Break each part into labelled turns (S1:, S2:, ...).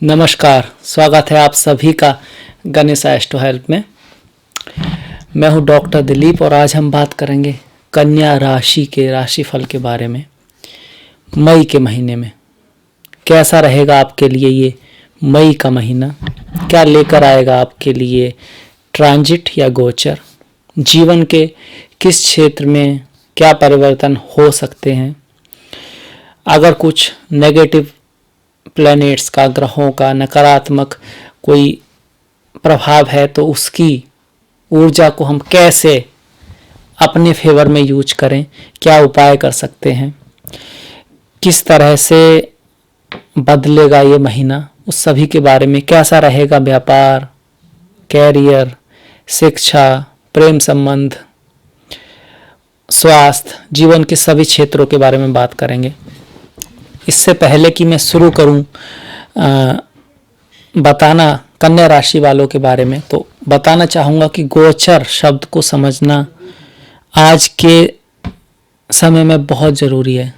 S1: नमस्कार, स्वागत है आप सभी का गणेश एस्ट्रो हेल्प में। मैं हूं डॉक्टर दिलीप और आज हम बात करेंगे कन्या राशि के राशिफल के बारे में। मई के महीने में कैसा रहेगा आपके लिए ये मई का महीना, क्या लेकर आएगा आपके लिए ट्रांजिट या गोचर, जीवन के किस क्षेत्र में क्या परिवर्तन हो सकते हैं, अगर कुछ नेगेटिव प्लैनेट्स का, ग्रहों का नकारात्मक कोई प्रभाव है तो उसकी ऊर्जा को हम कैसे अपने फेवर में यूज करें, क्या उपाय कर सकते हैं, किस तरह से बदलेगा ये महीना, उस सभी के बारे में। कैसा रहेगा व्यापार, कैरियर, शिक्षा, प्रेम संबंध, स्वास्थ्य, जीवन के सभी क्षेत्रों के बारे में बात करेंगे। इससे पहले कि मैं शुरू करूं बताना कन्या राशि वालों के बारे में, तो बताना चाहूँगा कि गोचर शब्द को समझना आज के समय में बहुत ज़रूरी है।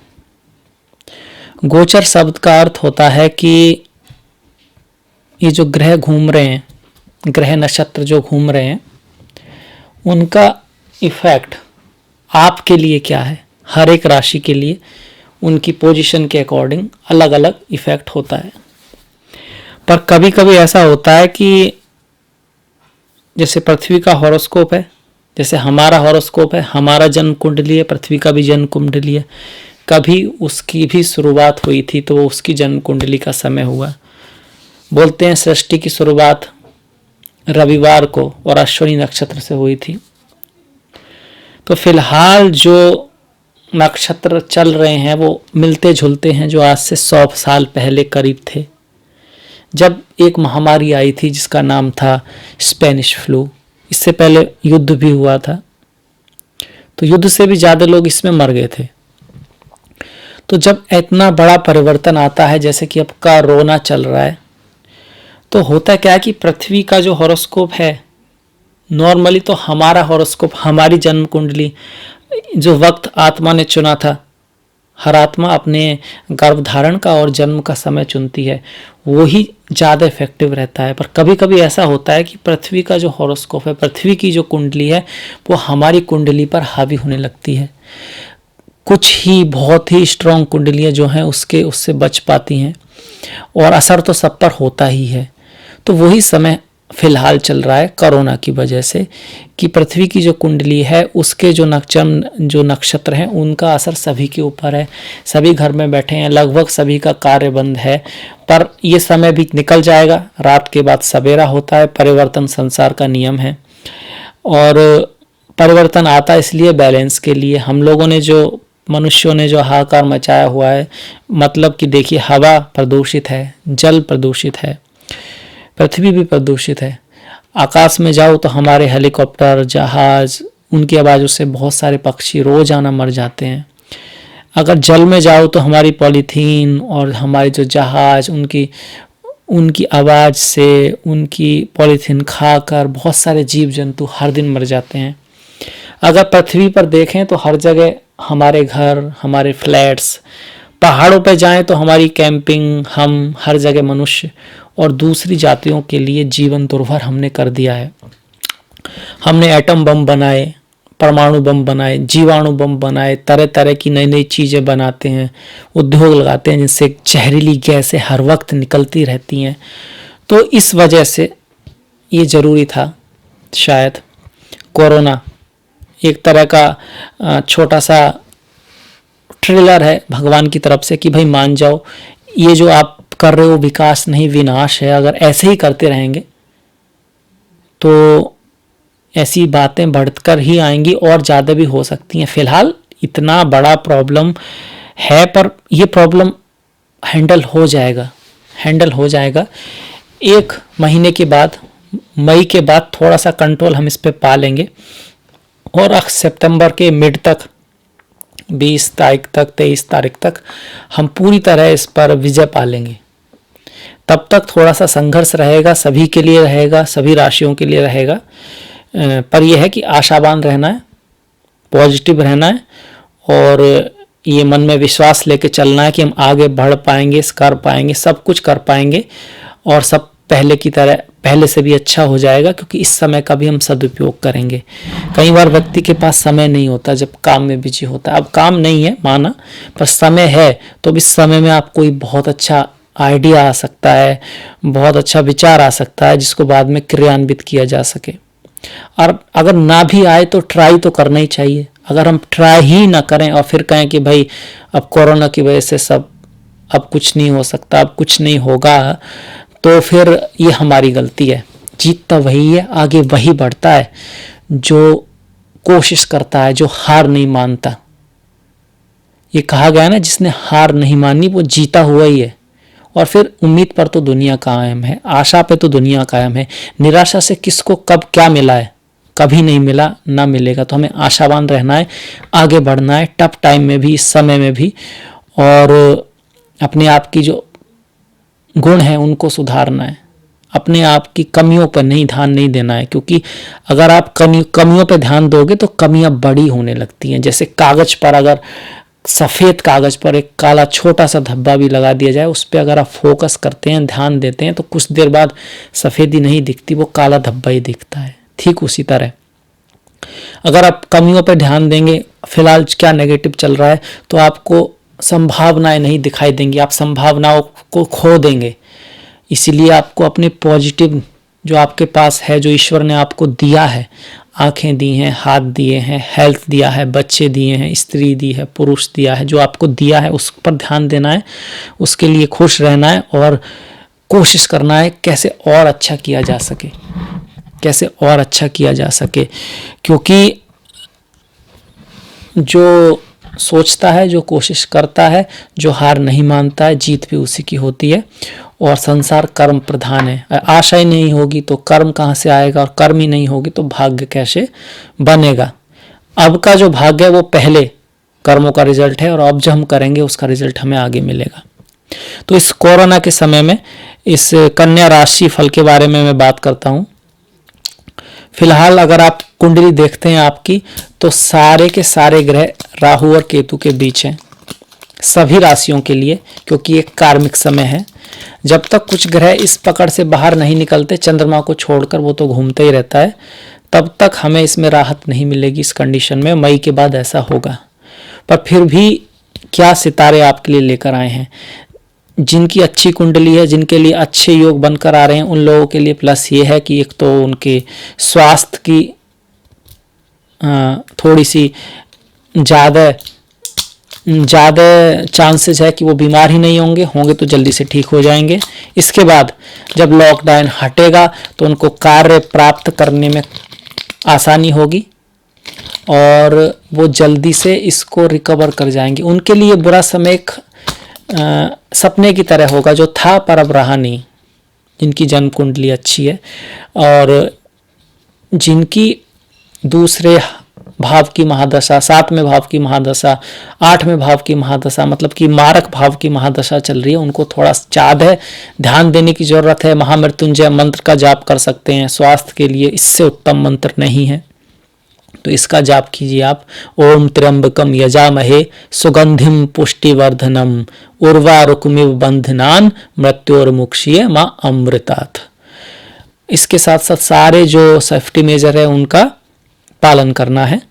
S1: गोचर शब्द का अर्थ होता है कि ये जो ग्रह घूम रहे हैं, ग्रह नक्षत्र जो घूम रहे हैं, उनका इफेक्ट आपके लिए क्या है। हर एक राशि के लिए उनकी पोजीशन के अकॉर्डिंग अलग अलग इफेक्ट होता है। पर कभी कभी ऐसा होता है कि जैसे पृथ्वी का हॉरोस्कोप है, जैसे हमारा हॉरोस्कोप है, हमारा जन्म कुंडली है, पृथ्वी का भी जन्म कुंडली है, कभी उसकी भी शुरुआत हुई थी तो उसकी जन्म कुंडली का समय हुआ। बोलते हैं सृष्टि की शुरुआत रविवार को और अश्विनी नक्षत्र से हुई थी। तो फिलहाल जो नक्षत्र चल रहे हैं वो मिलते जुलते हैं, जो आज से 100 साल पहले करीब थे, जब एक महामारी आई थी जिसका नाम था स्पेनिश फ्लू। इससे पहले युद्ध भी हुआ था, तो युद्ध से भी ज़्यादा लोग इसमें मर गए थे। तो जब इतना बड़ा परिवर्तन आता है, जैसे कि अब कोरोना चल रहा है, तो होता क्या है कि पृथ्वी का जो हॉरोस्कोप है, नॉर्मली तो हमारा हॉरोस्कोप, हमारी जन्म कुंडली, जो वक्त आत्मा ने चुना था, हर आत्मा अपने गर्भधारण का और जन्म का समय चुनती है, वो ही ज़्यादा इफेक्टिव रहता है। पर कभी कभी ऐसा होता है कि पृथ्वी का जो हॉरोस्कोप है, पृथ्वी की जो कुंडली है, वो हमारी कुंडली पर हावी होने लगती है। कुछ ही बहुत ही स्ट्रॉन्ग कुंडलियाँ जो हैं उससे बच पाती हैं, और असर तो सब पर होता ही है। तो वही समय फिलहाल चल रहा है कोरोना की वजह से, कि पृथ्वी की जो कुंडली है उसके जो नक्षत्र हैं उनका असर सभी के ऊपर है। सभी घर में बैठे हैं, लगभग सभी का कार्य बंद है। पर ये समय भी निकल जाएगा, रात के बाद सवेरा होता है, परिवर्तन संसार का नियम है। और परिवर्तन आता इसलिए बैलेंस के लिए। हम लोगों ने जो मनुष्यों ने जो हाहाकार मचाया हुआ है, मतलब कि देखिए, हवा प्रदूषित है, जल प्रदूषित है, पृथ्वी भी प्रदूषित है। आकाश में जाओ तो हमारे हेलीकॉप्टर, जहाज, उनकी आवाज़ों से बहुत सारे पक्षी रोजाना मर जाते हैं। अगर जल में जाओ तो हमारी पॉलीथीन और हमारे जो जहाज, उनकी आवाज़ से, उनकी पॉलीथीन खाकर बहुत सारे जीव जंतु हर दिन मर जाते हैं। अगर पृथ्वी पर देखें तो हर जगह हमारे घर, हमारे फ्लैट्स, पहाड़ों पर जाएं तो हमारी कैंपिंग, हम हर जगह मनुष्य और दूसरी जातियों के लिए जीवन दुर्भर हमने कर दिया है। हमने एटम बम बनाए, परमाणु बम बनाए, जीवाणु बम बनाए, तरह तरह की नई नई चीज़ें बनाते हैं, उद्योग लगाते हैं जिनसे जहरीली गैसें हर वक्त निकलती रहती हैं। तो इस वजह से ये ज़रूरी था शायद। कोरोना एक तरह का छोटा सा ट्रेलर है भगवान की तरफ से कि भाई मान जाओ, ये जो आप कर रहे हो विकास नहीं विनाश है। अगर ऐसे ही करते रहेंगे तो ऐसी बातें बढ़कर ही आएंगी और ज़्यादा भी हो सकती हैं। फिलहाल इतना बड़ा प्रॉब्लम है, पर ये प्रॉब्लम हैंडल हो जाएगा। एक महीने के बाद, मई के बाद थोड़ा सा कंट्रोल हम इस पे पा लेंगे, और सितंबर के मिड तक, 20 तारीख तक, 23 तारीख तक हम पूरी तरह इस पर विजय पा लेंगे। तब तक थोड़ा सा संघर्ष रहेगा, सभी के लिए रहेगा, सभी राशियों के लिए रहेगा। पर यह है कि आशावान रहना है, पॉजिटिव रहना है, और ये मन में विश्वास लेके चलना है कि हम आगे बढ़ पाएंगे, कर पाएंगे, सब कुछ कर पाएंगे और सब पहले की तरह, पहले से भी अच्छा हो जाएगा, क्योंकि इस समय का भी हम सदुपयोग करेंगे। कई बार व्यक्ति के पास समय नहीं होता जब काम में बिजी होता है। अब काम नहीं है माना, पर समय है, तो इस समय में आपको बहुत अच्छा आइडिया आ सकता है, बहुत अच्छा विचार आ सकता है, जिसको बाद में क्रियान्वित किया जा सके। और अगर ना भी आए तो ट्राई तो करना ही चाहिए। अगर हम ट्राई ही ना करें और फिर कहें कि भाई अब कोरोना की वजह से सब, अब कुछ नहीं हो सकता, अब कुछ नहीं होगा, तो फिर ये हमारी गलती है। जीतता वही है, आगे वही बढ़ता है जो कोशिश करता है, जो हार नहीं मानता। ये कहा गया ना, जिसने हार नहीं मानी वो जीता हुआ ही है। और फिर उम्मीद पर तो दुनिया कायम है, आशा पे तो दुनिया कायम है। निराशा से किसको कब क्या मिला है, कभी नहीं मिला, ना मिलेगा। तो हमें आशावान रहना है, आगे बढ़ना है, टफ टाइम में भी, इस समय में भी, और अपने आप की जो गुण है उनको सुधारना है। अपने आप की कमियों पर नहीं ध्यान नहीं देना है, क्योंकि अगर आप कमियों पर ध्यान दोगे तो कमियां बड़ी होने लगती हैं। जैसे कागज पर, अगर सफ़ेद कागज पर एक काला छोटा सा धब्बा भी लगा दिया जाए, उस पर अगर आप फोकस करते हैं, ध्यान देते हैं, तो कुछ देर बाद सफ़ेदी नहीं दिखती, वो काला धब्बा ही दिखता है। ठीक उसी तरह अगर आप कमियों पर ध्यान देंगे, फिलहाल क्या नेगेटिव चल रहा है, तो आपको संभावनाएं नहीं दिखाई देंगी, आप संभावनाओं को खो देंगे। इसीलिए आपको अपने पॉजिटिव जो आपके पास है, जो ईश्वर ने आपको दिया है, आंखें दी हैं, हाथ दिए हैं, हेल्थ दिया है, बच्चे दिए हैं, स्त्री दी है, पुरुष दिया है, जो आपको दिया है उस पर ध्यान देना है, उसके लिए खुश रहना है और कोशिश करना है कैसे और अच्छा किया जा सके, कैसे और अच्छा किया जा सके। क्योंकि जो सोचता है, जो कोशिश करता है, जो हार नहीं मानता है, जीत भी उसी की होती है। और संसार कर्म प्रधान है। आशा ही नहीं होगी तो कर्म कहाँ से आएगा, और कर्म ही नहीं होगी तो भाग्य कैसे बनेगा। अब का जो भाग्य है वो पहले कर्मों का रिजल्ट है, और अब जो हम करेंगे उसका रिजल्ट हमें आगे मिलेगा। तो इस कोरोना के समय में इस कन्या राशि फल के बारे में मैं बात करता हूँ। फिलहाल अगर आप कुंडली देखते हैं आपकी, तो सारे के सारे ग्रह राहु और केतु के बीच हैं, सभी राशियों के लिए, क्योंकि एक कार्मिक समय है। जब तक कुछ ग्रह इस पकड़ से बाहर नहीं निकलते, चंद्रमा को छोड़कर, वो तो घूमते ही रहता है, तब तक हमें इसमें राहत नहीं मिलेगी। इस कंडीशन में मई के बाद ऐसा होगा। पर फिर भी क्या सितारे आपके लिए लेकर आए हैं। जिनकी अच्छी कुंडली है, जिनके लिए अच्छे योग बनकर आ रहे हैं, उन लोगों के लिए प्लस ये है कि एक तो उनके स्वास्थ्य की थोड़ी सी ज़्यादा चांसेस है कि वो बीमार ही नहीं होंगे तो जल्दी से ठीक हो जाएंगे। इसके बाद जब लॉकडाउन हटेगा तो उनको कार्य प्राप्त करने में आसानी होगी और वो जल्दी से इसको रिकवर कर जाएंगे। उनके लिए बुरा समय एक सपने की तरह होगा, जो था पर अब रहा नहीं। जिनकी जन्म कुंडली अच्छी है और जिनकी दूसरे भाव की महादशा, 7वें भाव की महादशा, 8वें भाव की महादशा, मतलब कि मारक भाव की महादशा चल रही है, उनको थोड़ा चाद है, ध्यान देने की जरूरत है। महामृत्युंजय मंत्र का जाप कर सकते हैं, स्वास्थ्य के लिए इससे उत्तम मंत्र नहीं है, तो इसका जाप कीजिए आप। ओम त्र्यंबकम यजामहे सुगंधिम पुष्टिवर्धनम उर्वारुकमिव बंधनान मृत्योर्मुक्षीय मां अमृतात्। इसके साथ साथ सारे जो सेफ्टी मेजर है उनका पालन करना है,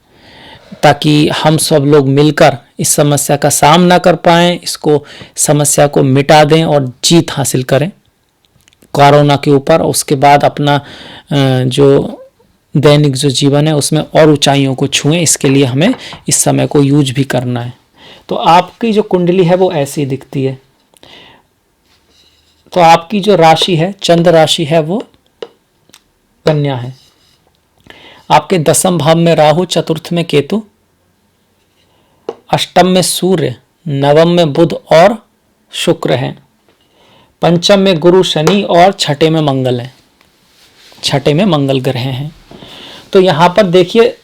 S1: ताकि हम सब लोग मिलकर इस समस्या का सामना कर पाएं, इसको समस्या को मिटा दें और जीत हासिल करें कोरोना के ऊपर। उसके बाद अपना जो दैनिक जो जीवन है उसमें और ऊंचाइयों को छुएं। इसके लिए हमें इस समय को यूज भी करना है। तो आपकी जो कुंडली है वो ऐसी दिखती है। तो आपकी जो राशि है, चंद्र राशि है, वो कन्या है। आपके 10वें भाव में राहु, चतुर्थ में केतु, अष्टम में सूर्य, नवम में बुध और शुक्र है, पंचम में गुरु शनि और छठे में मंगल है। छठे में मंगल ग्रह हैं। तो यहां पर देखिए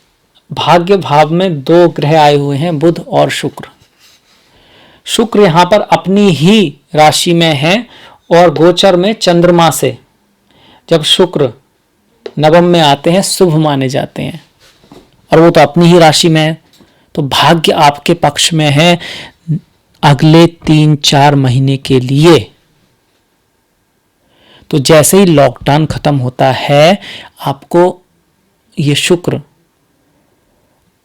S1: भाग्य भाव में 2 ग्रह आए हुए हैं, बुध और शुक्र। शुक्र यहां पर अपनी ही राशि में है और गोचर में चंद्रमा से जब शुक्र नवम में आते हैं शुभ माने जाते हैं, और वो तो अपनी ही राशि में है, तो भाग्य आपके पक्ष में है अगले 3-4 महीने के लिए। तो जैसे ही लॉकडाउन खत्म होता है, आपको ये शुक्र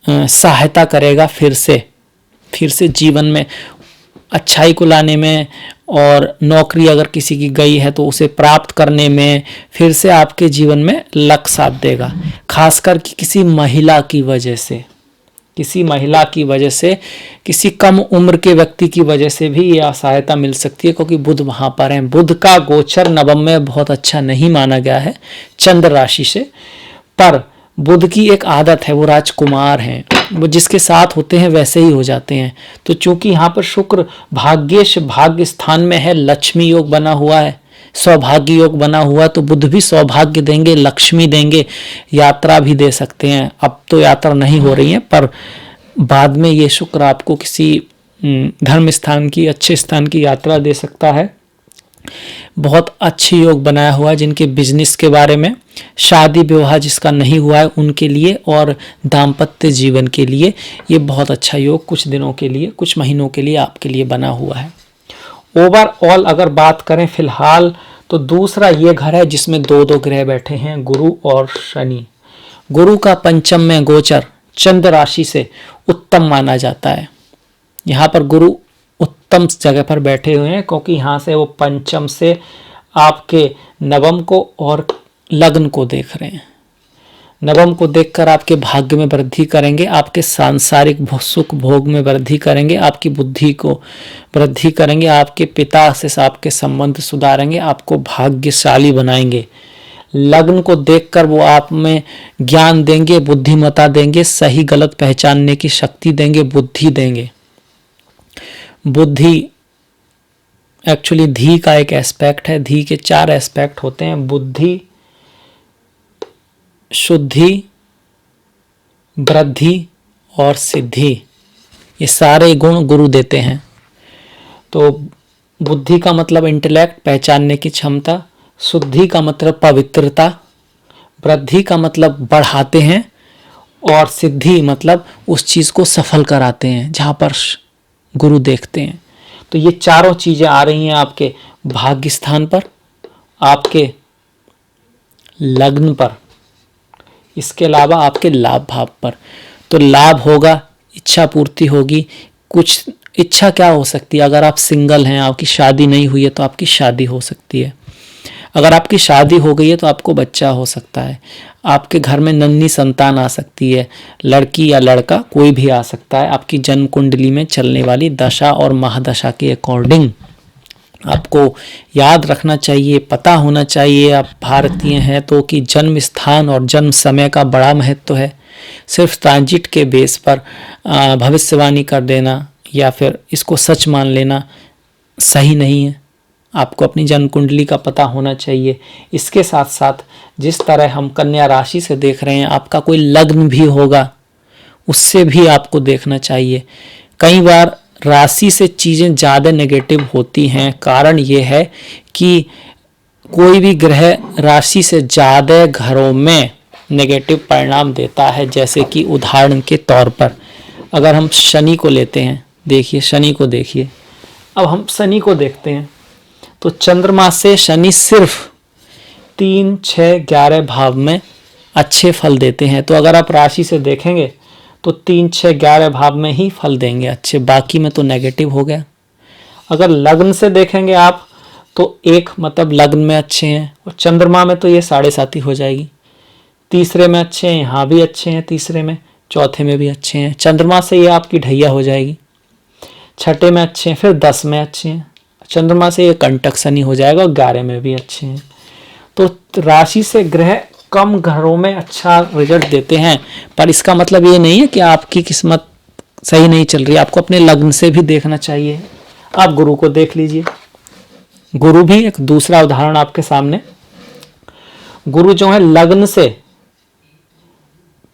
S1: सहायता करेगा फिर से जीवन में अच्छाई को लाने में, और नौकरी अगर किसी की गई है तो उसे प्राप्त करने में फिर से आपके जीवन में लक साथ देगा। खासकर कि किसी महिला की वजह से, किसी कम उम्र के व्यक्ति की वजह से भी यह सहायता मिल सकती है, क्योंकि बुध वहां पर है। बुध का गोचर नवम में बहुत अच्छा नहीं माना गया है चंद्र राशि से, पर बुध की एक आदत है, वो राजकुमार हैं, वो जिसके साथ होते हैं वैसे ही हो जाते हैं। तो चूंकि यहाँ पर शुक्र भाग्य स्थान में है, लक्ष्मी योग बना हुआ है, सौभाग्य योग बना हुआ है, तो बुध भी सौभाग्य देंगे, लक्ष्मी देंगे, यात्रा भी दे सकते हैं। अब तो यात्रा नहीं हो रही है, पर बाद में ये शुक्र आपको किसी धर्म स्थान की, अच्छे स्थान की यात्रा दे सकता है। बहुत अच्छी योग बनाया हुआ है जिनके बिजनेस के बारे में, शादी विवाह जिसका नहीं हुआ है उनके लिए, और दाम्पत्य जीवन के लिए ये बहुत अच्छा योग कुछ दिनों के लिए, कुछ महीनों के लिए आपके लिए बना हुआ है। ओवरऑल अगर बात करें फिलहाल, तो दूसरा ये घर है जिसमें 2 ग्रह बैठे हैं, गुरु और शनि। गुरु का पंचम में गोचर चंद्र राशि से उत्तम माना जाता है। यहाँ पर गुरु उत्तम जगह पर बैठे हुए हैं, क्योंकि यहाँ से वो पंचम से आपके नवम को और लग्न को देख रहे हैं। नवम को देखकर आपके भाग्य में वृद्धि करेंगे, आपके सांसारिक सुख भोग में वृद्धि करेंगे, आपकी बुद्धि को वृद्धि करेंगे, आपके पिता से आपके संबंध सुधारेंगे, आपको भाग्यशाली बनाएंगे। लग्न को देखकर वो आप में ज्ञान देंगे, बुद्धिमत्ता देंगे, सही गलत पहचानने की शक्ति देंगे, बुद्धि देंगे। बुद्धि एक्चुअली धी का एक एस्पेक्ट है, धी के 4 एस्पेक्ट होते हैं, बुद्धि, शुद्धि, वृद्धि और सिद्धि। ये सारे गुण गुरु देते हैं। तो बुद्धि का मतलब इंटेलेक्ट, पहचानने की क्षमता, शुद्धि का मतलब पवित्रता, वृद्धि का मतलब बढ़ाते हैं, और सिद्धि मतलब उस चीज को सफल कराते हैं जहां पर गुरु देखते हैं। तो ये चारों चीजें आ रही हैं आपके भाग्य स्थान पर, आपके लग्न पर, इसके अलावा आपके लाभ भाव पर। तो लाभ होगा, इच्छा पूर्ति होगी। कुछ इच्छा क्या हो सकती है? अगर आप सिंगल हैं, आपकी शादी नहीं हुई है तो आपकी शादी हो सकती है। अगर आपकी शादी हो गई है तो आपको बच्चा हो सकता है। आपके घर में नन्ही संतान आ सकती है, लड़की या लड़का कोई भी आ सकता है। आपकी जन्म कुंडली में चलने वाली दशा और महादशा के अकॉर्डिंग आपको याद रखना चाहिए, पता होना चाहिए, आप भारतीय हैं तो, कि जन्म स्थान और जन्म समय का बड़ा महत्व है। सिर्फ ट्रांजिट के बेस पर भविष्यवाणी कर देना या फिर इसको सच मान लेना सही नहीं है। आपको अपनी जन्म कुंडली का पता होना चाहिए। इसके साथ साथ जिस तरह हम कन्या राशि से देख रहे हैं, आपका कोई लग्न भी होगा, उससे भी आपको देखना चाहिए। कई बार राशि से चीज़ें ज़्यादा नेगेटिव होती हैं। कारण ये है कि कोई भी ग्रह राशि से ज़्यादा घरों में नेगेटिव परिणाम देता है। जैसे कि उदाहरण के तौर पर अगर हम शनि को लेते हैं, देखिए शनि को देखिए। अब हम शनि को देखते हैं तो चंद्रमा से शनि सिर्फ 3, 6, 11 भाव में अच्छे फल देते हैं। तो अगर आप राशि से देखेंगे तो 3, 6, 11 भाव में ही फल देंगे अच्छे, बाकी में तो नेगेटिव हो गया। अगर लग्न से देखेंगे आप तो 1 मतलब लग्न में अच्छे हैं, और चंद्रमा में तो ये 7.5 हो जाएगी। तीसरे में अच्छे हैं, यहाँ भी अच्छे हैं, तीसरे में, चौथे में भी अच्छे हैं। चंद्रमा से ये आपकी ढैया हो जाएगी। छठे में अच्छे हैं, फिर 10 में अच्छे हैं। चंद्रमा से ये कंटक शनि हो जाएगा, और 11 में भी अच्छे हैं। तो राशि से ग्रह कम घरों में अच्छा रिजल्ट देते हैं, पर इसका मतलब ये नहीं है कि आपकी किस्मत सही नहीं चल रही है। आपको अपने लग्न से भी देखना चाहिए। आप गुरु को देख लीजिए। गुरु भी एक दूसरा उदाहरण आपके सामने। गुरु जो है लग्न से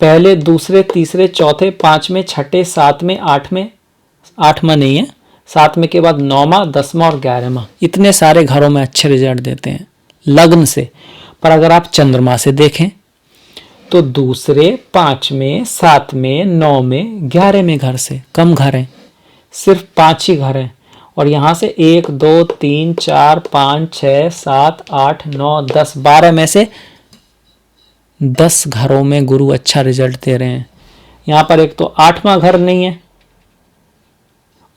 S1: पहले, दूसरे, तीसरे, चौथे, 5वें, 6ठे, 7वें, 8वें, 8वां नहीं है, 7वें के बाद 9वां, 10वां और 11वां, इतने सारे घरों में अच्छे रिजल्ट देते हैं लग्न से। पर अगर आप चंद्रमा से देखें तो दूसरे, 5वें, 7वें, 9वें, 11वें घर से कम घर हैं, सिर्फ 5 ही घर हैं। और यहां से 1 2 3 4 5 6 7 8 9 10 12 में से 10 घरों में गुरु अच्छा रिजल्ट दे रहे हैं। यहां पर एक तो 8वां घर नहीं है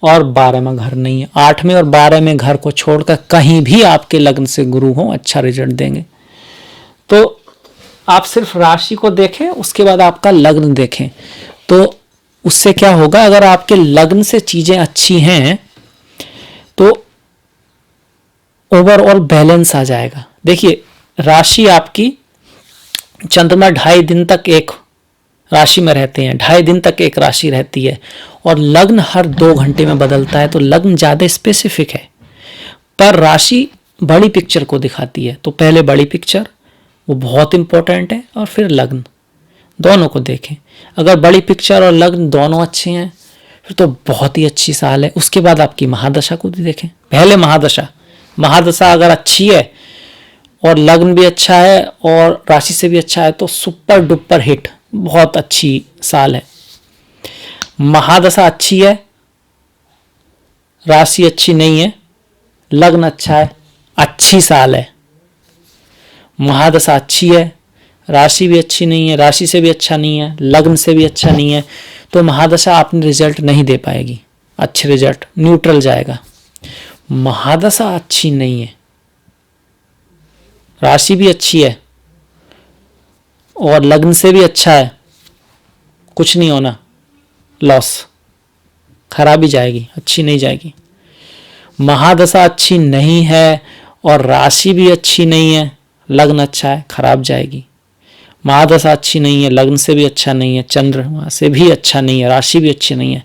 S1: और 12वां घर नहीं है। 8वें और 12वें घर को छोड़कर कहीं भी आपके लग्न से गुरु हो अच्छा रिजल्ट देंगे। तो आप सिर्फ राशि को देखें, उसके बाद आपका लग्न देखें, तो उससे क्या होगा, अगर आपके लग्न से चीजें अच्छी हैं तो ओवरऑल बैलेंस आ जाएगा। देखिए, राशि आपकी, चंद्रमा 2.5 दिन तक एक राशि में रहते हैं, 2.5 दिन तक एक राशि रहती है, और लग्न हर 2 घंटे में बदलता है, तो लग्न ज्यादा स्पेसिफिक है। पर राशि बड़ी पिक्चर को दिखाती है, तो पहले बड़ी पिक्चर वो बहुत इंपॉर्टेंट है, और फिर लग्न, दोनों को देखें। अगर बड़ी पिक्चर और लग्न दोनों अच्छे हैं फिर तो बहुत ही अच्छी साल है। उसके बाद आपकी महादशा को भी देखें। पहले महादशा अगर अच्छी है और लग्न भी अच्छा है और राशि से भी अच्छा है तो सुपर डुपर हिट, बहुत अच्छी साल है। महादशा अच्छी है, राशि अच्छी नहीं है, लग्न अच्छा है, अच्छी साल है। महादशा अच्छी है, राशि भी अच्छी नहीं है, राशि से भी अच्छा नहीं है, लग्न से भी अच्छा नहीं है, तो महादशा आपने रिजल्ट नहीं दे पाएगी, अच्छे रिजल्ट, न्यूट्रल जाएगा। महादशा अच्छी नहीं है, राशि भी अच्छी है और लग्न से भी अच्छा है, कुछ नहीं होना, लॉस, खराबी जाएगी, अच्छी नहीं जाएगी। महादशा अच्छी नहीं है और राशि भी अच्छी नहीं है, लग्न अच्छा है, खराब जाएगी। महादशा अच्छी नहीं है, लग्न से भी अच्छा नहीं है, चंद्रमा से भी अच्छा नहीं है, राशि भी अच्छी नहीं है,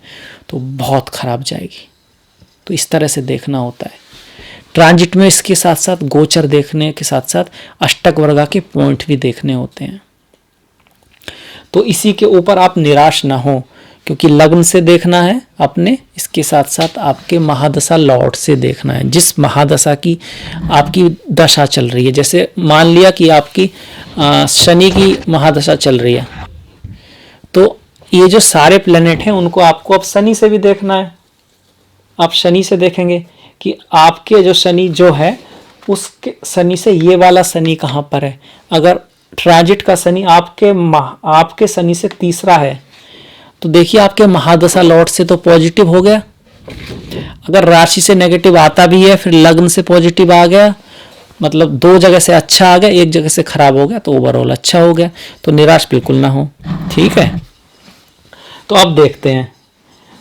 S1: तो बहुत खराब जाएगी। तो इस तरह से देखना होता है। ट्रांजिट में इसके साथ साथ गोचर देखने के साथ साथ अष्टक वर्गा के पॉइंट भी देखने होते हैं। तो इसी के ऊपर आप निराश ना हो, क्योंकि लग्न से देखना है अपने, इसके साथ साथ आपके महादशा लॉर्ड से देखना है, जिस महादशा की आपकी दशा चल रही है। जैसे मान लिया कि आपकी शनि की महादशा चल रही है, तो ये जो सारे प्लेनेट हैं उनको आपको अब शनि से भी देखना है। आप शनि से देखेंगे कि आपके जो शनि जो है उसके शनि से ये वाला शनि कहाँ पर है। अगर ट्रांजिट का शनि आपके शनि से तीसरा है तो देखिए आपके महादशा लॉर्ड से तो पॉजिटिव हो गया। अगर राशि से नेगेटिव आता भी है फिर लग्न से पॉजिटिव आ गया, मतलब 2 जगह से अच्छा आ गया, 1 जगह से खराब हो गया, तो ओवरऑल अच्छा हो गया। तो निराश बिल्कुल ना हो, ठीक है। तो अब देखते हैं,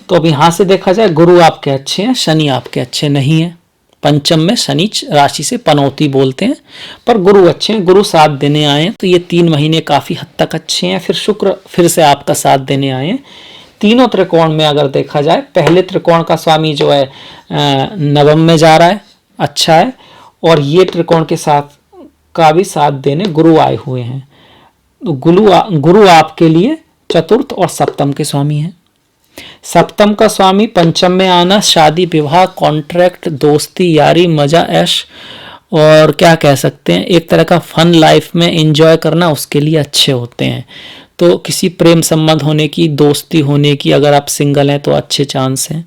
S1: तो अब यहां से देखा जाए गुरु आपके अच्छे हैं, शनि आपके अच्छे नहीं है। पंचम में शनि राशि से पनौती बोलते हैं, पर गुरु अच्छे हैं, गुरु साथ देने आए हैं, तो ये 3 महीने काफी हद तक अच्छे हैं। फिर शुक्र फिर से आपका साथ देने आए हैं। तीनों त्रिकोण में अगर देखा जाए, पहले त्रिकोण का स्वामी जो है नवम में जा रहा है, अच्छा है, और ये त्रिकोण के साथ का भी साथ देने गुरु आए हुए हैं। तो गुरु आपके लिए चतुर्थ और सप्तम के स्वामी हैं। सप्तम का स्वामी पंचम में आना शादी विवाह कॉन्ट्रैक्ट दोस्ती यारी मजा ऐश और क्या कह सकते हैं एक तरह का फन लाइफ में एंजॉय करना उसके लिए अच्छे होते हैं। तो किसी प्रेम संबंध होने की, दोस्ती होने की, अगर आप सिंगल हैं तो अच्छे चांस हैं।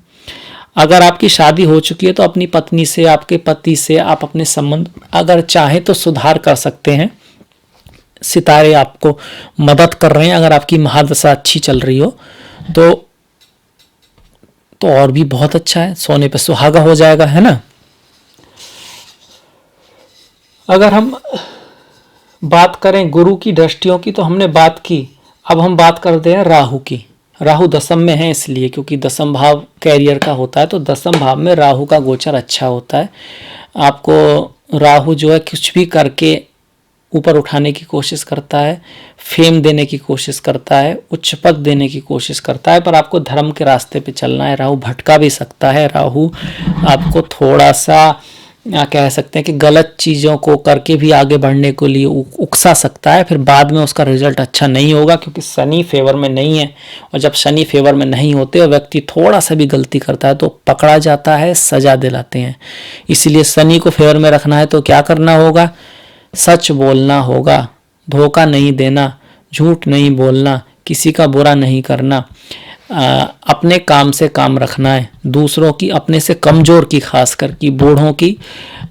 S1: अगर आपकी शादी हो चुकी है तो अपनी पत्नी से, आपके पति से आप अपने संबंध अगर चाहें तो सुधार कर सकते हैं। सितारे आपको मदद कर रहे हैं। अगर आपकी महादशा अच्छी चल रही हो तो और भी बहुत अच्छा है, सोने पे सुहागा हो जाएगा, है ना। अगर हम बात करें गुरु की दृष्टियों की तो हमने बात की, अब हम बात करते हैं राहु की। राहु दसम में है इसलिए क्योंकि दसम भाव कैरियर का होता है, तो दसम भाव में राहु का गोचर अच्छा होता है। आपको राहु जो है कुछ भी करके ऊपर उठाने की कोशिश करता है, फेम देने की कोशिश करता है, उच्च पद देने की कोशिश करता है, पर आपको धर्म के रास्ते पे चलना है। राहु भटका भी सकता है, राहु आपको थोड़ा सा कह सकते हैं कि गलत चीज़ों को करके भी आगे बढ़ने के लिए उकसा सकता है, फिर बाद में उसका रिजल्ट अच्छा नहीं होगा क्योंकि शनि फेवर में नहीं है। और जब शनि फेवर में नहीं होते और व्यक्ति थोड़ा सा भी गलती करता है तो पकड़ा जाता है, सजा दिलाते हैं। इसीलिए शनि को फेवर में रखना है तो क्या करना होगा, सच बोलना होगा, धोखा नहीं देना, झूठ नहीं बोलना, किसी का बुरा नहीं करना, अपने काम से काम रखना है, दूसरों की, अपने से कमज़ोर की, खासकर की बूढ़ों की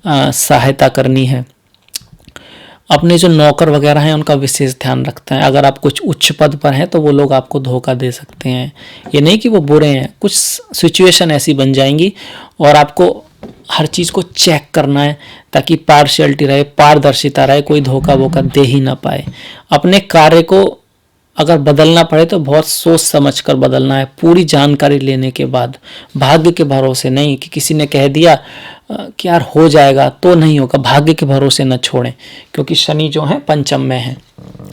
S1: सहायता करनी है। अपने जो नौकर वगैरह हैं उनका विशेष ध्यान रखता है। अगर आप कुछ उच्च पद पर हैं तो वो लोग आपको धोखा दे सकते हैं। ये नहीं कि वो बुरे हैं, कुछ सिचुएशन ऐसी बन जाएंगी और आपको हर चीज़ को चेक करना है ताकि पार्शियलिटी रहे, पारदर्शिता रहे, कोई धोखा वोखा दे ही ना पाए। अपने कार्य को अगर बदलना पड़े तो बहुत सोच समझ कर बदलना है, पूरी जानकारी लेने के बाद। भाग्य के भरोसे नहीं कि किसी ने कह दिया कि यार हो जाएगा तो नहीं होगा, भाग्य के भरोसे न छोड़ें, क्योंकि शनि जो है पंचम में है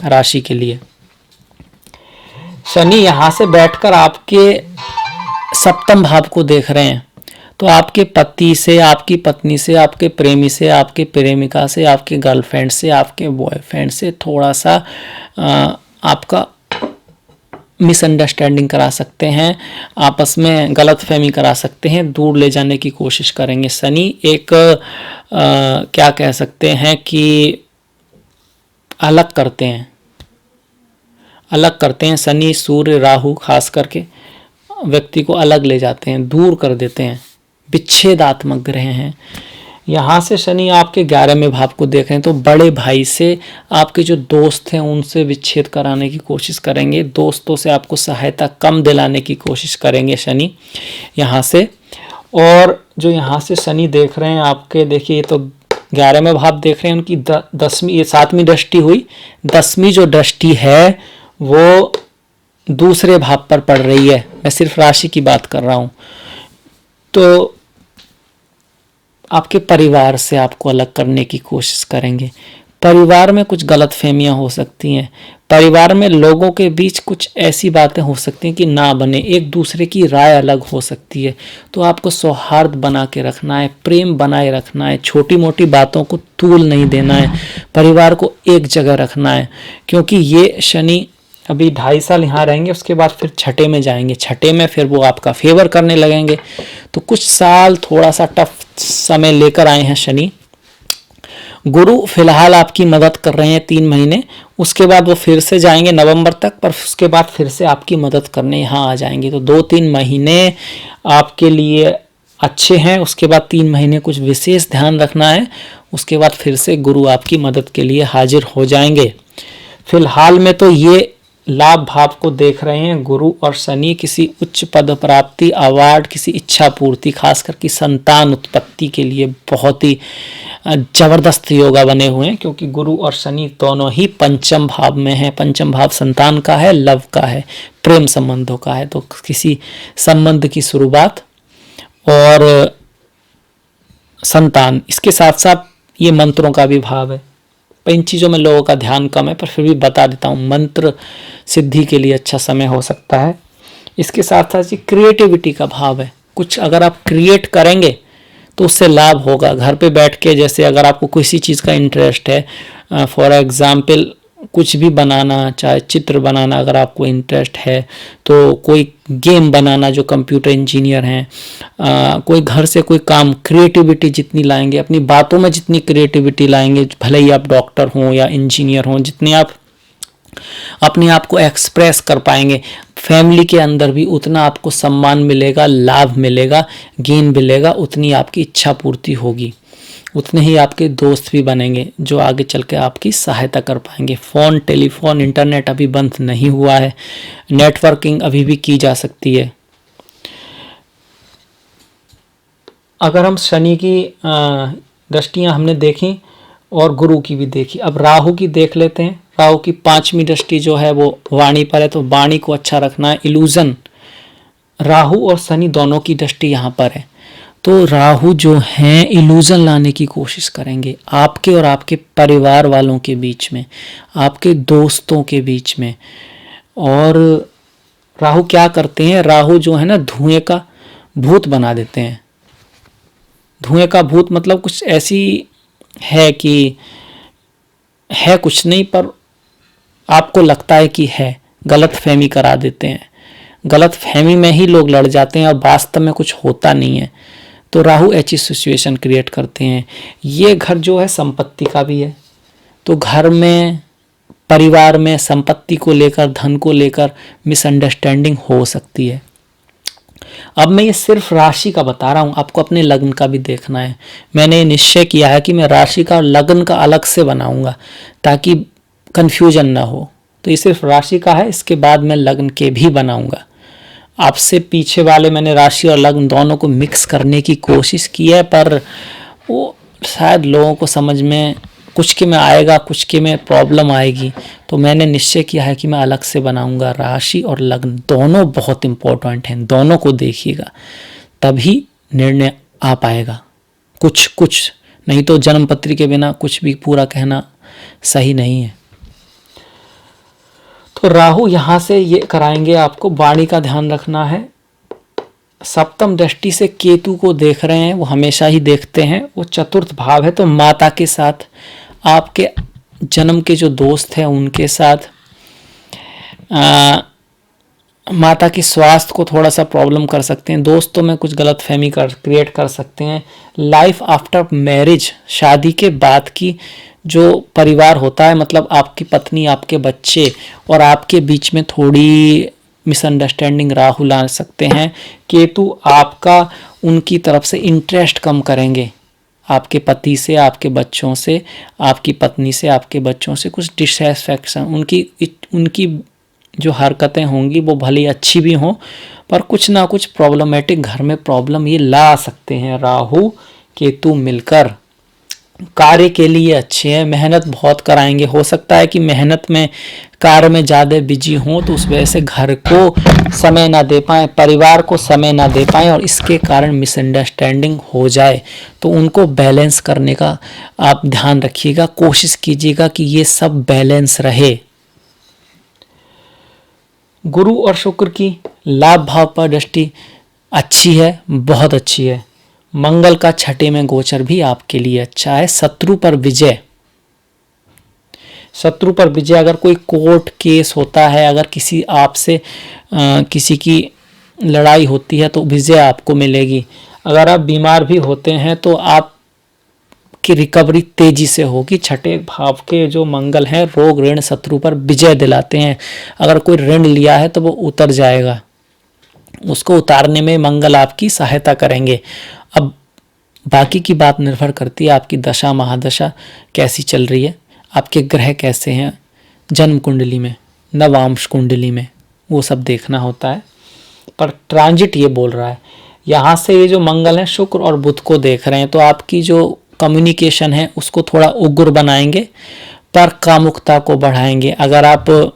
S1: राशि के लिए। शनि यहाँ से बैठकर आपके सप्तम भाव को देख रहे हैं, तो आपके पति से, आपकी पत्नी से, आपके प्रेमी से, आपके प्रेमिका से, आपके गर्लफ्रेंड से, आपके बॉयफ्रेंड से थोड़ा सा आपका मिसअंडरस्टैंडिंग करा सकते हैं, आपस में गलतफहमी करा सकते हैं, दूर ले जाने की कोशिश करेंगे। शनि एक क्या कह सकते हैं कि अलग करते हैं शनि, सूर्य, राहु खास करके व्यक्ति को अलग ले जाते हैं, दूर कर देते हैं, विच्छेदात्मक ग्रह हैं। यहाँ से शनि आपके 11वें भाव को देख रहे हैं, तो बड़े भाई से, आपके जो दोस्त हैं उनसे विच्छेद कराने की कोशिश करेंगे, दोस्तों से आपको सहायता कम दिलाने की कोशिश करेंगे शनि यहाँ से। और जो यहाँ से शनि देख रहे हैं आपके, देखिए ये तो 11वें भाव देख रहे हैं, उनकी 10वीं, ये 7वीं दृष्टि हुई, 10वीं जो दृष्टि है वो दूसरे भाव पर पड़ रही है। मैं सिर्फ राशि की बात कर रहा हूँ। तो आपके परिवार से आपको अलग करने की कोशिश करेंगे। परिवार में कुछ गलतफहमियां हो सकती हैं, परिवार में लोगों के बीच कुछ ऐसी बातें हो सकती हैं कि ना बने, एक दूसरे की राय अलग हो सकती है। तो आपको सौहार्द बना के रखना है, प्रेम बनाए रखना है, छोटी मोटी बातों को तूल नहीं देना है, परिवार को एक जगह रखना है। क्योंकि ये शनि अभी 2.5 साल यहाँ रहेंगे, उसके बाद फिर छठे में जाएंगे, छठे में फिर वो आपका फेवर करने लगेंगे। तो कुछ साल थोड़ा सा टफ समय लेकर आए हैं शनि। गुरु फिलहाल आपकी मदद कर रहे हैं 3 महीने, उसके बाद वो फिर से जाएंगे नवंबर तक, पर उसके बाद फिर से आपकी मदद करने यहाँ आ जाएंगे। तो 2-3 महीने आपके लिए अच्छे हैं, उसके बाद 3 महीने कुछ विशेष ध्यान रखना है, उसके बाद फिर से गुरु आपकी मदद के लिए हाजिर हो जाएंगे। फिलहाल में तो ये लाभ भाव को देख रहे हैं गुरु और शनि, किसी उच्च पद प्राप्ति, अवार्ड, किसी इच्छा पूर्ति, खासकर की संतान उत्पत्ति के लिए बहुत ही जबरदस्त योगा बने हुए हैं, क्योंकि गुरु और शनि दोनों ही पंचम भाव में हैं। पंचम भाव संतान का है, लव का है, प्रेम संबंधों का है। तो किसी संबंध की शुरुआत और संतान, इसके साथ साथ ये मंत्रों का भी भाव है। इन चीज़ों में लोगों का ध्यान कम है, पर फिर भी बता देता हूँ, मंत्र सिद्धि के लिए अच्छा समय हो सकता है। इसके साथ साथ ये क्रिएटिविटी का भाव है, कुछ अगर आप क्रिएट करेंगे तो उससे लाभ होगा। घर पे बैठ के, जैसे अगर आपको किसी चीज़ का इंटरेस्ट है, फॉर एग्जाम्पल कुछ भी बनाना, चाहे चित्र बनाना अगर आपको इंटरेस्ट है, तो कोई गेम बनाना, जो कंप्यूटर इंजीनियर हैं, कोई घर से कोई काम, क्रिएटिविटी जितनी लाएंगे, अपनी बातों में जितनी क्रिएटिविटी लाएंगे, भले ही आप डॉक्टर हों या इंजीनियर हों, जितने आप अपने आप को एक्सप्रेस कर पाएंगे, फैमिली के अंदर भी उतना आपको सम्मान मिलेगा, लाभ मिलेगा, गेन मिलेगा, उतनी आपकी इच्छा पूर्ति होगी, उतने ही आपके दोस्त भी बनेंगे जो आगे चल के आपकी सहायता कर पाएंगे। फ़ोन, टेलीफोन, इंटरनेट अभी बंद नहीं हुआ है, नेटवर्किंग अभी भी की जा सकती है। अगर हम शनि की दृष्टियां हमने देखी और गुरु की भी देखी, अब राहु की देख लेते हैं। राहु की 5वीं दृष्टि जो है वो वाणी पर है, तो वाणी को अच्छा रखना है। इल्यूजन, राहु और शनि दोनों की दृष्टि यहाँ पर है, तो राहु जो हैं इल्यूजन लाने की कोशिश करेंगे आपके और आपके परिवार वालों के बीच में, आपके दोस्तों के बीच में। और राहु क्या करते हैं, राहु जो है ना धुएं का भूत बना देते हैं। धुएं का भूत मतलब कुछ ऐसी है कि है कुछ नहीं, पर आपको लगता है कि है, गलत फहमी करा देते हैं। गलत फहमी में ही लोग लड़ जाते हैं और वास्तव में कुछ होता नहीं है। तो राहु ऐसी सिचुएशन क्रिएट करते हैं। ये घर जो है संपत्ति का भी है, तो घर में परिवार में संपत्ति को लेकर, धन को लेकर मिसअंडरस्टैंडिंग हो सकती है। अब मैं ये सिर्फ राशि का बता रहा हूँ, आपको अपने लग्न का भी देखना है। मैंने निश्चय किया है कि मैं राशि का और लग्न का अलग से बनाऊंगा ताकि कंफ्यूजन ना हो। तो ये सिर्फ राशि का है, इसके बाद मैं लग्न के भी बनाऊंगा। आपसे पीछे वाले मैंने राशि और लग्न दोनों को मिक्स करने की कोशिश की है, पर वो शायद लोगों को समझ में कुछ के में आएगा, कुछ के में प्रॉब्लम आएगी। तो मैंने निश्चय किया है कि मैं अलग से बनाऊंगा। राशि और लग्न दोनों बहुत इंपॉर्टेंट हैं, दोनों को देखिएगा, तभी निर्णय आ पाएगा। कुछ नहीं तो जन्म पत्री के बिना कुछ भी पूरा कहना सही नहीं है। तो राहु यहां से ये कराएंगे, आपको वाणी का ध्यान रखना है। सप्तम दृष्टि से केतु को देख रहे हैं, वो हमेशा ही देखते हैं, वो चतुर्थ भाव है। तो माता के साथ, आपके जन्म के जो दोस्त हैं उनके साथ, माता के स्वास्थ्य को थोड़ा सा प्रॉब्लम कर सकते हैं, दोस्तों में कुछ गलत फहमी क्रिएट कर सकते हैं। लाइफ आफ्टर मैरिज, शादी के बाद की जो परिवार होता है, मतलब आपकी पत्नी, आपके बच्चे और आपके बीच में थोड़ी मिसअंडरस्टैंडिंग राहु ला सकते हैं। केतु आपका उनकी तरफ से इंटरेस्ट कम करेंगे, आपके पति से, आपके बच्चों से, आपकी पत्नी से, आपके बच्चों से कुछ डिससेटिस्फैक्शन, उनकी जो हरकतें होंगी वो भले अच्छी भी हों, पर कुछ ना कुछ प्रॉब्लमेटिक घर में प्रॉब्लम ये ला सकते हैं। राहु केतु मिलकर कार्य के लिए अच्छे हैं, मेहनत बहुत कराएंगे। हो सकता है कि मेहनत में, कार्य में ज़्यादा बिजी हों, तो उस वजह से घर को समय ना दे पाएँ, परिवार को समय ना दे पाएँ और इसके कारण मिसअंडरस्टैंडिंग हो जाए। तो उनको बैलेंस करने का आप ध्यान रखिएगा, कोशिश कीजिएगा कि ये सब बैलेंस रहे। गुरु और शुक्र की लाभ भाव पर दृष्टि अच्छी है, बहुत अच्छी है। मंगल का छठे में गोचर भी आपके लिए अच्छा है। शत्रु पर विजय, शत्रु पर विजय, अगर कोई कोर्ट केस होता है, अगर किसी आपसे किसी की लड़ाई होती है तो विजय आपको मिलेगी। अगर आप बीमार भी होते हैं तो आपकी रिकवरी तेजी से होगी। छठे भाव के जो मंगल हैं, रोग ऋण शत्रु पर विजय दिलाते हैं। अगर कोई ऋण लिया है तो वो उतर जाएगा, उसको उतारने में मंगल आपकी सहायता करेंगे। अब बाकी की बात निर्भर करती है आपकी दशा महादशा कैसी चल रही है, आपके ग्रह कैसे हैं जन्म कुंडली में, नवांश कुंडली में, वो सब देखना होता है। पर ट्रांजिट ये बोल रहा है, यहाँ से ये जो मंगल है शुक्र और बुध को देख रहे हैं, तो आपकी जो कम्युनिकेशन है उसको थोड़ा उग्र बनाएंगे, पर कामुकता को बढ़ाएंगे। अगर आप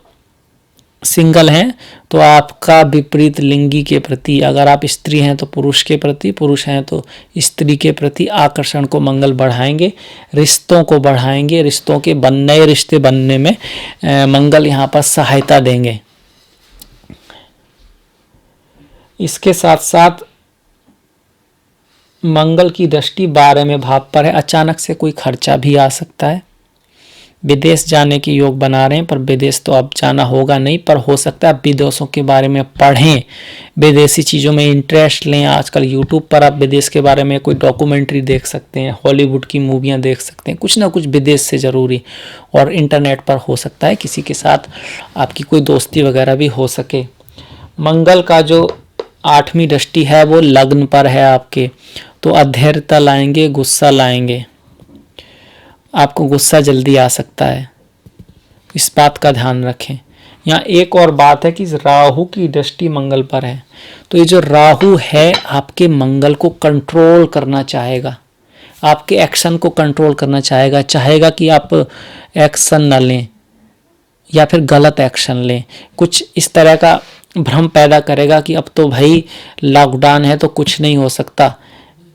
S1: सिंगल हैं तो आपका विपरीत लिंगी के प्रति, अगर आप स्त्री हैं तो पुरुष के प्रति, पुरुष हैं तो स्त्री के प्रति आकर्षण को मंगल बढ़ाएंगे, रिश्तों को बढ़ाएंगे, रिश्तों के नए रिश्ते बनने में मंगल यहाँ पर सहायता देंगे। इसके साथ साथ मंगल की दृष्टि 12वें भाव पर है, अचानक से कोई खर्चा भी आ सकता है। विदेश जाने की योग बना रहे हैं, पर विदेश तो अब जाना होगा नहीं, पर हो सकता है आप विदेशों के बारे में पढ़ें, विदेशी चीज़ों में इंटरेस्ट लें। आजकल यूट्यूब पर आप विदेश के बारे में कोई डॉक्यूमेंट्री देख सकते हैं, हॉलीवुड की मूवियां देख सकते हैं, कुछ ना कुछ विदेश से ज़रूरी। और इंटरनेट पर हो सकता है किसी के साथ आपकी कोई दोस्ती वगैरह भी हो सके। मंगल का जो 8वीं दृष्टि है वो लग्न पर है आपके, तो अधैर्यता लाएंगे, गुस्सा लाएंगे, आपको गुस्सा जल्दी आ सकता है, इस बात का ध्यान रखें। यहाँ एक और बात है कि राहु की दृष्टि मंगल पर है, तो ये जो राहु है आपके मंगल को कंट्रोल करना चाहेगा, आपके एक्शन को कंट्रोल करना चाहेगा, चाहेगा कि आप एक्शन न लें या फिर गलत एक्शन लें। कुछ इस तरह का भ्रम पैदा करेगा कि अब तो भाई लॉकडाउन है तो कुछ नहीं हो सकता,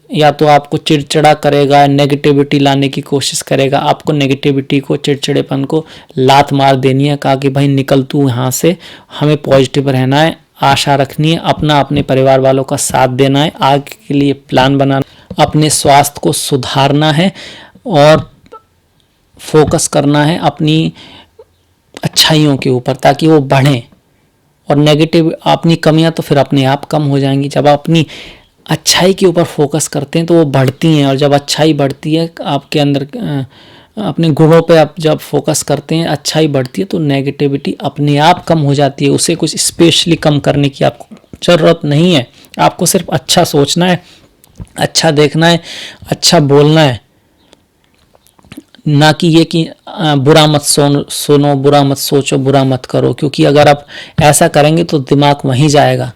S1: या तो आपको चिड़चिड़ा करेगा, नेगेटिविटी लाने की कोशिश करेगा। आपको नेगेटिविटी को, चिड़चिड़ेपन को लात मार देनी है, कहा कि भाई निकल तू यहाँ से, हमें पॉजिटिव रहना है, आशा रखनी है, अपने परिवार वालों का साथ देना है, आगे के लिए प्लान बनाना, अपने स्वास्थ्य को सुधारना है और फोकस करना है अपनी अच्छाइयों के ऊपर ताकि वो बढ़ें। और नेगेटिव अपनी कमियां तो फिर अपने आप कम हो जाएंगी। जब आप अपनी अच्छाई के ऊपर फोकस करते हैं तो वो बढ़ती हैं, और जब अच्छाई बढ़ती है आपके अंदर अपने गुणों पे आप जब फोकस करते हैं, अच्छाई बढ़ती है, तो नेगेटिविटी अपने आप कम हो जाती है। उसे कुछ स्पेशली कम करने की आपको ज़रूरत नहीं है। आपको सिर्फ अच्छा सोचना है, अच्छा देखना है, अच्छा बोलना है, ना कि ये कि बुरा मत सुनो, बुरा मत सोचो, बुरा मत करो। क्योंकि अगर आप ऐसा करेंगे तो दिमाग वहीं जाएगा,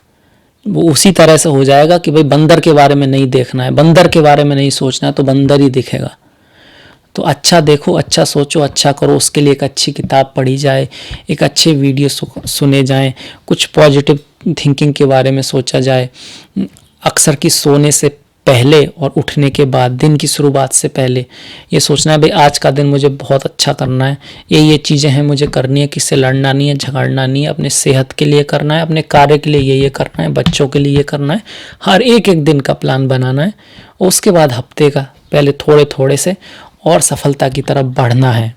S1: वो उसी तरह से हो जाएगा कि भाई बंदर के बारे में नहीं देखना है, बंदर के बारे में नहीं सोचना है, तो बंदर ही दिखेगा। तो अच्छा देखो, अच्छा सोचो, अच्छा करो। उसके लिए एक अच्छी किताब पढ़ी जाए, एक अच्छे वीडियो सुने जाएं, कुछ पॉजिटिव थिंकिंग के बारे में सोचा जाए। अक्सर कि सोने से पहले और उठने के बाद, दिन की शुरुआत से पहले ये सोचना है भाई आज का दिन मुझे बहुत अच्छा करना है, ये चीज़ें हैं मुझे करनी है, किससे लड़ना नहीं है, झगड़ना नहीं है, अपने सेहत के लिए करना है, अपने कार्य के लिए ये करना है, बच्चों के लिए ये करना है। हर एक एक दिन का प्लान बनाना है। उसके बाद हफ्ते का पहले थोड़े थोड़े से और सफलता की तरफ बढ़ना है।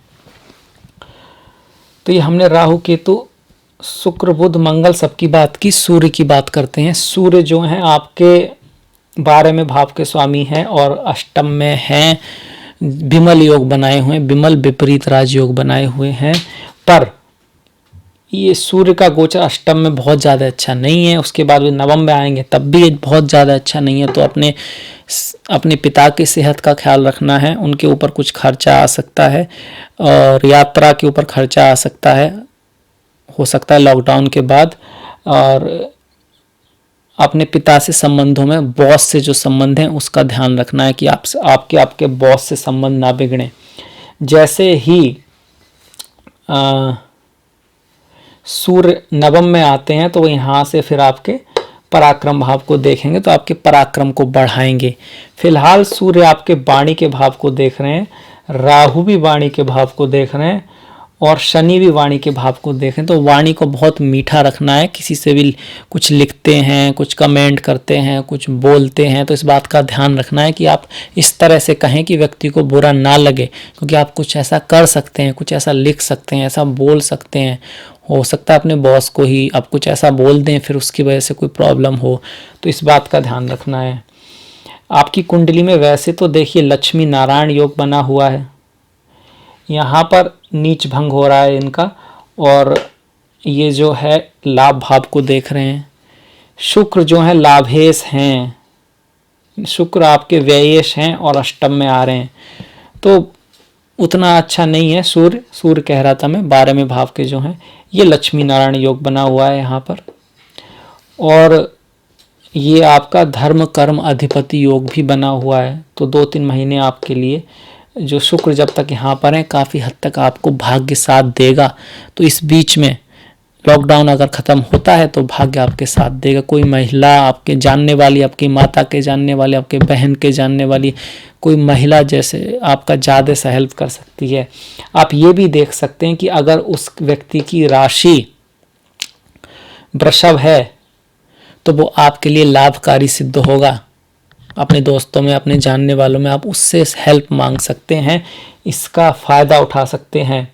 S1: तो ये हमने राहु केतु शुक्र बुध मंगल सबकी बात की। सूर्य की बात करते हैं। सूर्य जो है आपके 12वें भाव के स्वामी हैं और अष्टम में हैं। विमल योग बनाए हुए हैं, विमल विपरीत राजयोग बनाए हुए हैं। पर ये सूर्य का गोचर अष्टम में बहुत ज़्यादा अच्छा नहीं है। उसके बाद वे नवम में आएंगे तब भी बहुत ज़्यादा अच्छा नहीं है। तो अपने पिता की सेहत का ख्याल रखना है। उनके ऊपर कुछ खर्चा आ सकता है और यात्रा के ऊपर खर्चा आ सकता है, हो सकता है लॉकडाउन के बाद। और अपने पिता से संबंधों में, बॉस से जो संबंध हैं उसका ध्यान रखना है कि आपके बॉस से संबंध ना बिगड़े। जैसे ही सूर्य नवम में आते हैं तो वो यहाँ से फिर आपके पराक्रम भाव को देखेंगे, तो आपके पराक्रम को बढ़ाएंगे। फिलहाल सूर्य आपके वाणी के भाव को देख रहे हैं, राहु भी वाणी के भाव को देख रहे हैं और शनि भी वाणी के भाव को देखें। तो वाणी को बहुत मीठा रखना है। किसी से भी कुछ लिखते हैं, कुछ कमेंट करते हैं, कुछ बोलते हैं, तो इस बात का ध्यान रखना है कि आप इस तरह से कहें कि व्यक्ति को बुरा ना लगे। क्योंकि आप कुछ ऐसा कर सकते हैं, कुछ ऐसा लिख सकते हैं, ऐसा बोल सकते हैं। हो सकता है अपने बॉस को ही आप कुछ ऐसा बोल दें, फिर उसकी वजह से कोई प्रॉब्लम हो। तो इस बात का ध्यान रखना है। आपकी कुंडली में वैसे तो देखिए लक्ष्मी नारायण योग बना हुआ है, यहाँ पर नीच भंग हो रहा है इनका, और ये जो है लाभ भाव को देख रहे हैं। शुक्र जो है लाभेश हैं, शुक्र आपके व्ययेश हैं और अष्टम में आ रहे हैं, तो उतना अच्छा नहीं है। सूर्य कह रहा था मैं 12वें भाव के जो हैं, ये लक्ष्मी नारायण योग बना हुआ है यहाँ पर। और ये आपका धर्म कर्म अधिपति योग भी बना हुआ है। तो 2-3 महीने आपके लिए जो शुक्र जब तक यहाँ पर है काफ़ी हद तक आपको भाग्य साथ देगा। तो इस बीच में लॉकडाउन अगर ख़त्म होता है तो भाग्य आपके साथ देगा। कोई महिला आपके जानने वाली, आपकी माता के जानने वाली, आपके बहन के जानने वाली कोई महिला जैसे आपका ज़्यादा सा हेल्प कर सकती है। आप ये भी देख सकते हैं कि अगर उस व्यक्ति की राशि वृषभ है तो वो आपके लिए लाभकारी सिद्ध होगा। अपने दोस्तों में, अपने जानने वालों में आप उससे हेल्प मांग सकते हैं, इसका फ़ायदा उठा सकते हैं।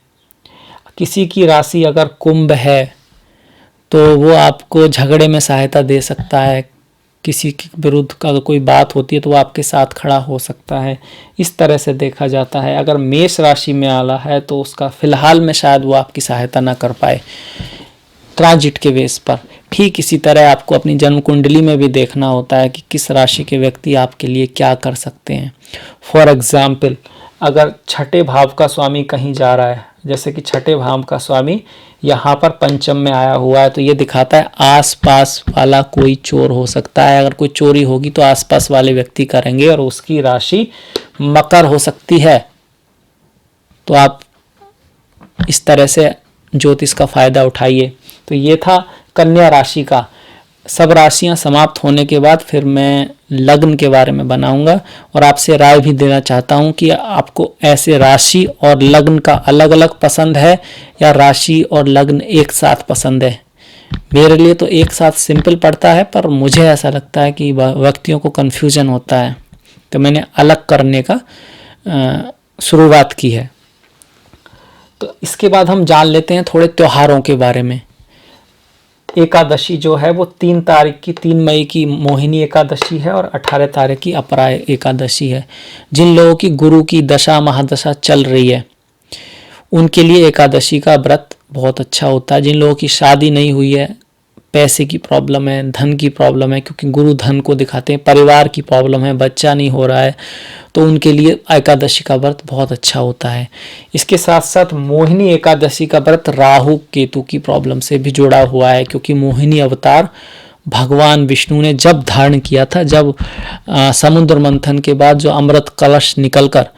S1: किसी की राशि अगर कुंभ है तो वो आपको झगड़े में सहायता दे सकता है। किसी के विरुद्ध का कोई बात होती है तो वो आपके साथ खड़ा हो सकता है। इस तरह से देखा जाता है। अगर मेष राशि में आला है तो उसका फिलहाल में शायद वो आपकी सहायता ना कर पाए ट्रांजिट के बेस पर। ठीक इसी तरह आपको अपनी जन्म कुंडली में भी देखना होता है कि किस राशि के व्यक्ति आपके लिए क्या कर सकते हैं। फॉर एग्जाम्पल, अगर छठे भाव का स्वामी कहीं जा रहा है, जैसे कि छठे भाव का स्वामी यहाँ पर पंचम में आया हुआ है, तो ये दिखाता है आसपास वाला कोई चोर हो सकता है। अगर कोई चोरी होगी तो आसपास वाले व्यक्ति करेंगे और उसकी राशि मकर हो सकती है। तो आप इस तरह से ज्योतिष का फायदा उठाइए। तो ये था कन्या राशि का। सब राशियां समाप्त होने के बाद फिर मैं लग्न के बारे में बनाऊंगा और आपसे राय भी देना चाहता हूं कि आपको ऐसे राशि और लग्न का अलग अलग पसंद है या राशि और लग्न एक साथ पसंद है। मेरे लिए तो एक साथ सिंपल पड़ता है, पर मुझे ऐसा लगता है कि व्यक्तियों को कन्फ्यूजन होता है, तो मैंने अलग करने का शुरुआत की है। तो इसके बाद हम जान लेते हैं थोड़े त्योहारों के बारे में। एकादशी जो है वो 3 मई की मोहिनी एकादशी है और 18 तारीख की अपराय एकादशी है। जिन लोगों की गुरु की दशा महादशा चल रही है उनके लिए एकादशी का व्रत बहुत अच्छा होता है। जिन लोगों की शादी नहीं हुई है, पैसे की प्रॉब्लम है, धन की प्रॉब्लम है, क्योंकि गुरु धन को दिखाते हैं, परिवार की प्रॉब्लम है, बच्चा नहीं हो रहा है, तो उनके लिए एकादशी का व्रत बहुत अच्छा होता है। इसके साथ साथ मोहिनी एकादशी का व्रत राहु केतु की प्रॉब्लम से भी जुड़ा हुआ है, क्योंकि मोहिनी अवतार भगवान विष्णु ने जब धारण किया था, जब समुद्र मंथन के बाद जो अमृत कलश निकलकर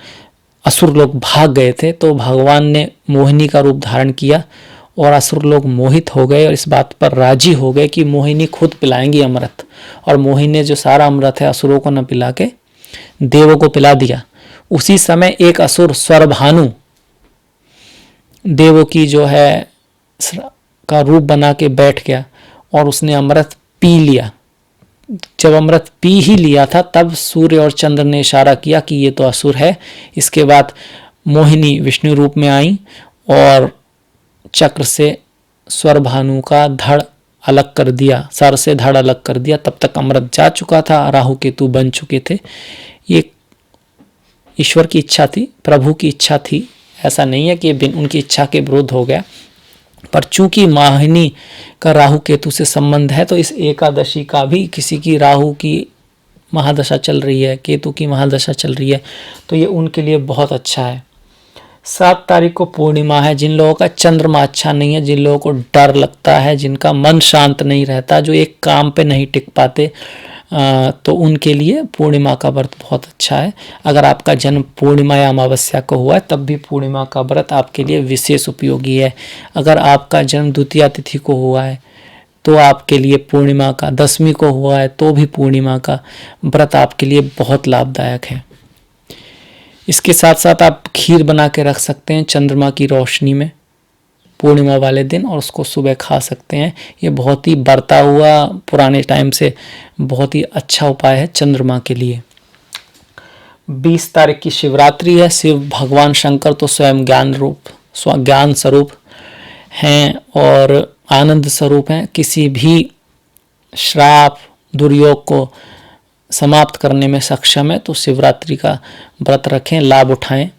S1: असुर लोग भाग गए थे, तो भगवान ने मोहिनी का रूप धारण किया और असुर लोग मोहित हो गए और इस बात पर राजी हो गए कि मोहिनी खुद पिलाएंगी अमृत। और मोहिनी ने जो सारा अमृत है असुरों को न पिला के देवों को पिला दिया। उसी समय एक असुर स्वरभानु देवों की जो है का रूप बना के बैठ गया और उसने अमृत पी लिया। जब अमृत पी ही लिया था तब सूर्य और चंद्र ने इशारा किया कि ये तो असुर है। इसके बाद मोहिनी विष्णु रूप में आई और चक्र से स्वरभानु का धड़ अलग कर दिया, सर से धड़ अलग कर दिया। तब तक अमृत जा चुका था, राहु केतु बन चुके थे। ये ईश्वर की इच्छा थी, प्रभु की इच्छा थी। ऐसा नहीं है कि उनकी इच्छा के विरुद्ध हो गया, पर चूंकि मोहिनी का राहु केतु से संबंध है तो इस एकादशी का भी, किसी की राहु की महादशा चल रही है, केतु की महादशा चल रही है, तो ये उनके लिए बहुत अच्छा है। 7 तारीख को पूर्णिमा है। जिन लोगों का चंद्रमा अच्छा नहीं है, जिन लोगों को डर लगता है, जिनका मन शांत नहीं रहता, जो एक काम पे नहीं टिक पाते, तो उनके लिए पूर्णिमा का व्रत बहुत अच्छा है। अगर आपका जन्म पूर्णिमा या अमावस्या को हुआ है तब भी पूर्णिमा का व्रत आपके लिए विशेष उपयोगी है। अगर आपका जन्म द्वितीया तिथि को हुआ है तो आपके लिए पूर्णिमा का, 10वीं को हुआ है तो भी पूर्णिमा का व्रत आपके लिए बहुत लाभदायक है। इसके साथ साथ आप खीर बना के रख सकते हैं चंद्रमा की रोशनी में पूर्णिमा वाले दिन और उसको सुबह खा सकते हैं। ये बहुत ही बरता हुआ पुराने टाइम से बहुत ही अच्छा उपाय है चंद्रमा के लिए। 20 तारीख की शिवरात्रि है। शिव भगवान शंकर तो स्वयं ज्ञान स्वरूप हैं और आनंद स्वरूप हैं। किसी भी श्राप दुर्योग को समाप्त करने में सक्षम है, तो शिवरात्रि का व्रत रखें, लाभ उठाएं।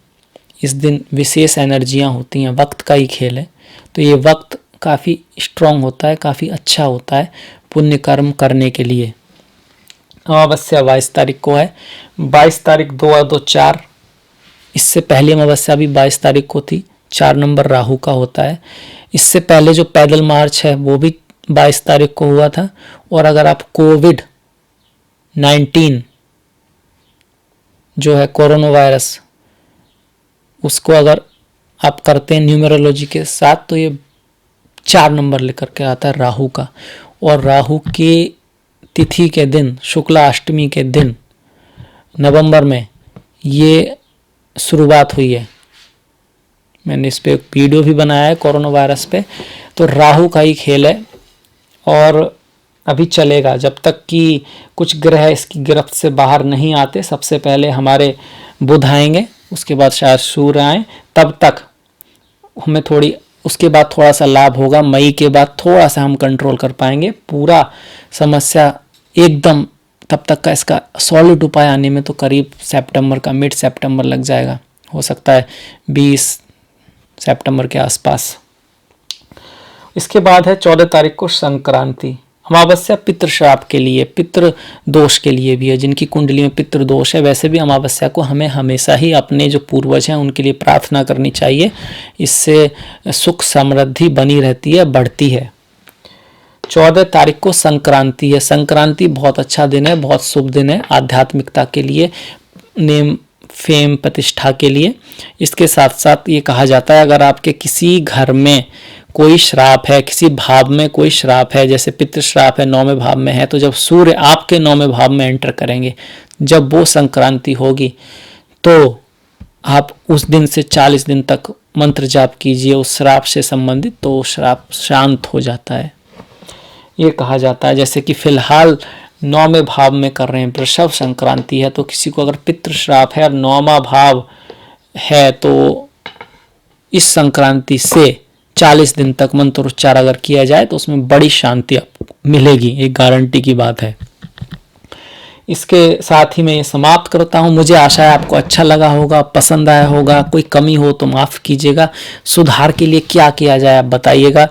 S1: इस दिन विशेष एनर्जियां होती हैं, वक्त का ही खेल है, तो ये वक्त काफ़ी स्ट्रांग होता है, काफ़ी अच्छा होता है पुण्य कर्म करने के लिए। अमावस्या 22 तारीख को है। 22 तारीख 2 और 2 4, इससे पहले अमावस्या भी 22 तारीख को थी। 4 नंबर राहु का होता है। इससे पहले जो पैदल मार्च है वो भी 22 तारीख को हुआ था। और अगर आप कोविड-19 जो है कोरोना वायरस, उसको अगर आप करते हैं न्यूमरोलॉजी के साथ तो ये 4 नंबर लेकर के आता है राहु का। और राहु के तिथि के दिन, शुक्ला अष्टमी के दिन नवंबर में ये शुरुआत हुई है। मैंने इस पे एक वीडियो भी बनाया है कोरोना वायरस पे। तो राहु का ही खेल है और अभी चलेगा जब तक कि कुछ ग्रह इसकी गिरफ्त से बाहर नहीं आते। सबसे पहले हमारे बुध आएंगे, उसके बाद शायद सूर्य आए, तब तक हमें उसके बाद थोड़ा सा लाभ होगा। मई के बाद थोड़ा सा हम कंट्रोल कर पाएंगे। पूरा समस्या एकदम तब तक का इसका सॉलिड उपाय आने में तो करीब सितंबर का मिड सितंबर लग जाएगा, हो सकता है 20 सितंबर के आसपास। इसके बाद है 14 तारीख को संक्रांति। अमावस्या पितृ श्राप के लिए, पितृ दोष के लिए भी है। जिनकी कुंडली में पितृ दोष है, वैसे भी अमावस्या को हमें हमेशा ही अपने जो पूर्वज हैं उनके लिए प्रार्थना करनी चाहिए। इससे सुख समृद्धि बनी रहती है, बढ़ती है। 14 तारीख को संक्रांति है। संक्रांति बहुत अच्छा दिन है, बहुत शुभ दिन है आध्यात्मिकता के लिए, नेम फेम प्रतिष्ठा के लिए। इसके साथ साथ ये कहा जाता है अगर आपके किसी घर में कोई श्राप है, किसी भाव में कोई श्राप है, जैसे पितृ श्राप है 9वें भाव में है, तो जब सूर्य आपके 9वें भाव में एंटर करेंगे, जब वो संक्रांति होगी, तो आप उस दिन से 40 दिन तक मंत्र जाप कीजिए उस श्राप से संबंधित, तो वो श्राप शांत हो जाता है, ये कहा जाता है। जैसे कि फिलहाल 9वें भाव में कर रहे हैं, वृषभ संक्रांति है, तो किसी को अगर पितृ श्राप है और 9वां भाव है तो इस संक्रांति से 40 दिन तक मंत्रोच्चार अगर किया जाए तो उसमें बड़ी शांति आपको मिलेगी, एक गारंटी की बात है। इसके साथ ही मैं ये समाप्त करता हूँ। मुझे आशा है आपको अच्छा लगा होगा, पसंद आया होगा। कोई कमी हो तो माफ़ कीजिएगा। सुधार के लिए क्या किया जाए आप बताइएगा।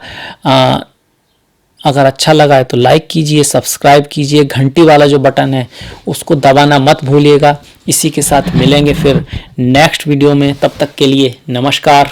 S1: अगर अच्छा लगा है तो लाइक कीजिए, सब्सक्राइब कीजिए, घंटी वाला जो बटन है उसको दबाना मत भूलिएगा। इसी के साथ मिलेंगे फिर नेक्स्ट वीडियो में, तब तक के लिए नमस्कार।